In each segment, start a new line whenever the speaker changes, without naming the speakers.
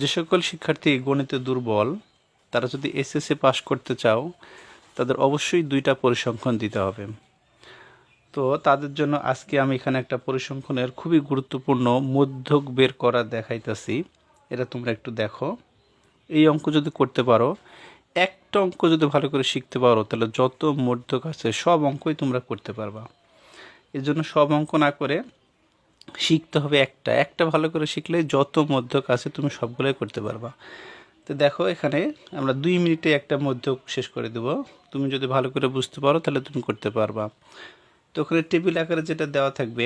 যে সকল শিক্ষার্থী গণিতে দুর্বল তারা যদি এসএসসি পাস করতে চাও তাদের অবশ্যই 2টা পরিসংখ্যান দিতে হবে। তো তাদের জন্য আজকে আমি এখানে একটা পরিসংখ্যানের খুবই গুরুত্বপূর্ণ মধ্যক বের করা দেখাইতেছি। এটা তোমরা একটু দেখো। এই অঙ্ক যদি করতে পারো, একটা অঙ্ক যদি ভালো করে শিখতে পারো, তাহলে যত মধ্যক আছে সব অঙ্কই তোমরা করতে পারবা। এর জন্য সব অঙ্ক না করে শিখতে হবে একটা একটা ভালো করে শিখলে যত মধ্যক আছে তুমি সবগুলোই করতে পারবা। তো দেখো এখানে আমরা 2 মিনিটে একটা মধ্যক শেষ করে দেব। তুমি যদি ভালো করে বুঝতে পারো তাহলে তুমি করতে পারবা। তো ওখানে টেবিল আকারে যেটা দেওয়া থাকবে,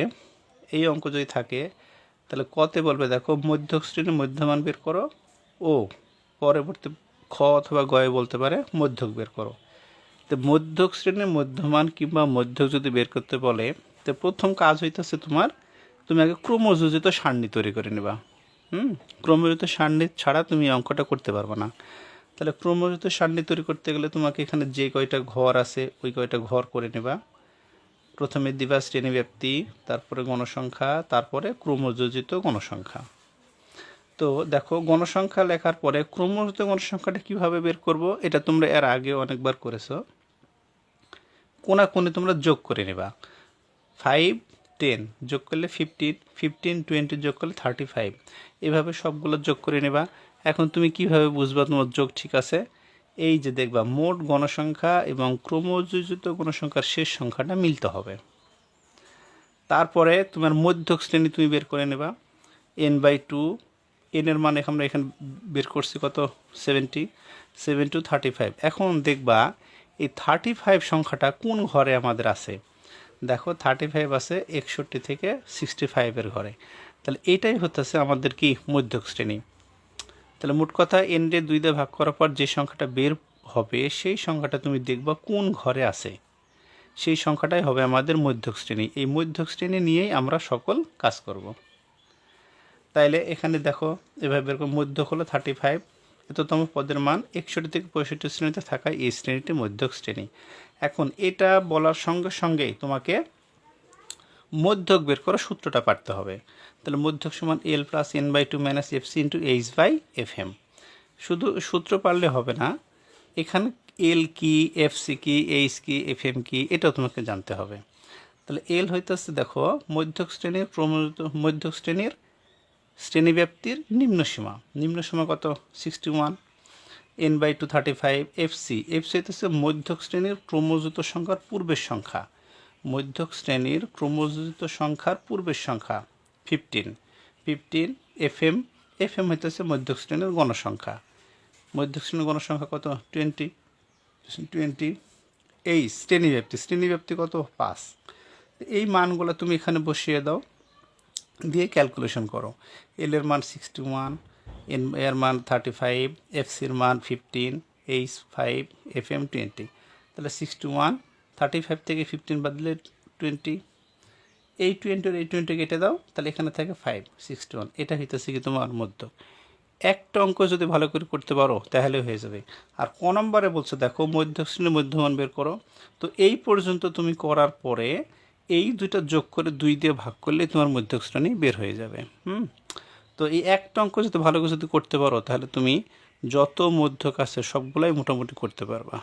এই অঙ্ক যদি থাকে তাহলে কতে বলবে দেখো মধ্যক শ্রেণীর মধ্যমান বের করো, ও পরবর্তী খ অথবা গয়ে বলতে পারে মধ্যক বের করো। তো মধ্যক শ্রেণীর মধ্যমান কিংবা মধ্যক যদি বের করতে বলে, তো প্রথম কাজ হইতেছে তুমি আগে ক্রমযোজিত সারণী তৈরি করে নেবা। ক্রমযোজিত সারণী ছাড়া তুমি অঙ্কটা করতে পারবে না। তাহলে ক্রমযোজিত সারণী তৈরি করতে গেলে তোমাকে এখানে যে কয়টা ঘর আছে ওই কয়টা ঘর করে নেবা। প্রথমে দিবা শ্রেণীব্যাপ্তি, তারপরে গণসংখ্যা, তারপরে ক্রমযোজিত গণসংখ্যা। তো দেখো গণসংখ্যা লেখার পরে ক্রমযোজিত গণসংখ্যাটা কিভাবে বের করব, এটা তোমরা এর আগে অনেকবার করেছো। কোনাকুনি তোমরা যোগ করে নেবা। 5 10 যোগ করলে 15, 15 20 যোগ করলে 35, এভাবে সবগুলো যোগ করে নেবা। এখন তুমি কিভাবে বুঝবা তোমার যোগ ঠিক আছে? এই যে দেখবা মোট গণসংখ্যা এবং ক্রমযোজিত গণসংখ্যার শেষ সংখ্যাটা মিলতে হবে। তারপরে তোমার মধ্যক শ্রেণী তুমি বের করে নেবা। n/2, এর মান আমরা এখানে বের করছি কত 70, 7 to 35। এখন দেখবা এই 35 সংখ্যাটা কোন ঘরে আমাদের আছে। দেখো 35 আছে 61 থেকে 65-এর ঘরে। তাহলে এটাই হতেছে আমাদের কি মধ্যক শ্রেণী। তাহলে মোট কথা n রে 2 দিয়ে ভাগ করার পর যে সংখ্যাটা বের হবে সেই সংখ্যাটা তুমি দেখবা কোন ঘরে আছে, সেই সংখ্যাটাই হবে আমাদের মধ্যক শ্রেণী। এই মধ্যক শ্রেণী নিয়েই আমরা সকল কাজ করব। তাইলে এখানে দেখো এভাবে বের করে মধ্যক হলো 35, এততম পদের মান 61 থেকে 65 শ্রেণীতে থাকা এই শ্রেণীটি মধ্যক শ্রেণী। এখন এটা বলার সঙ্গে সঙ্গেই তোমাকে মধ্যক বের করার সূত্রটা পারতে হবে। তাহলে মধ্যক সমান L + n/2 - fc × h/fm। শুধু সূত্র পারলে হবে না, এখানে L কি, fc কি, h কি, fm কি, এটাও তোমাকে জানতে হবে। তাহলে L হইতেছে দেখো মধ্যক শ্রেণীর মধ্যক শ্রেণীর শ্রেণীব্যাপ্তির নিম্নসীমা। নিম্নসীমা কত 61, n/2 35, fc হইতেছে মধ্যক শ্রেণীর ক্রমযোজিত সংখ্যার পূর্বের সংখ্যা। মধ্যক শ্রেণীর ক্রমযোজিত সংখ্যার পূর্বের সংখ্যা 15, fm হইতেছে মধ্যক শ্রেণীর গণসংখ্যা। মধ্যক শ্রেণীর গণসংখ্যা কত 20। এই শ্রেণীব্যাপ্তি কত 5। এই মানগুলো তুমি এখানে বসিয়ে দাও, দিয়ে ক্যালকুলেশন করো। এল এর মান 61, এন এর মান 35, এফসির মান 15, এইচ 5, fm 20। তাহলে 61, 35 থেকে 15 বাদ দিলে 20, এই 20 এই 20 কেটে দাও, তাহলে এখানে থাকে 5, 61। এটা হইতেছে কি তোমার মধ্যক। একটা অঙ্ক যদি ভালো করে করতে পারো তাহলে হয়ে যাবে। আর ক নম্বরে বলছো দেখো মধ্যক শ্রেণীর মধ্যমান বের করো। তো এই পর্যন্ত তুমি করার পরে এই দুইটা যোগ করে 2 দিয়ে ভাগ করলে তোমার মধ্যক শ্রেণী বের হয়ে যাবে। তো এই একটা অঙ্ক যদি ভালো করে যদি করতে পারো তাহলে তুমি যত মধ্যক আছে সবগুলাই মোটামুটি করতে পারবা।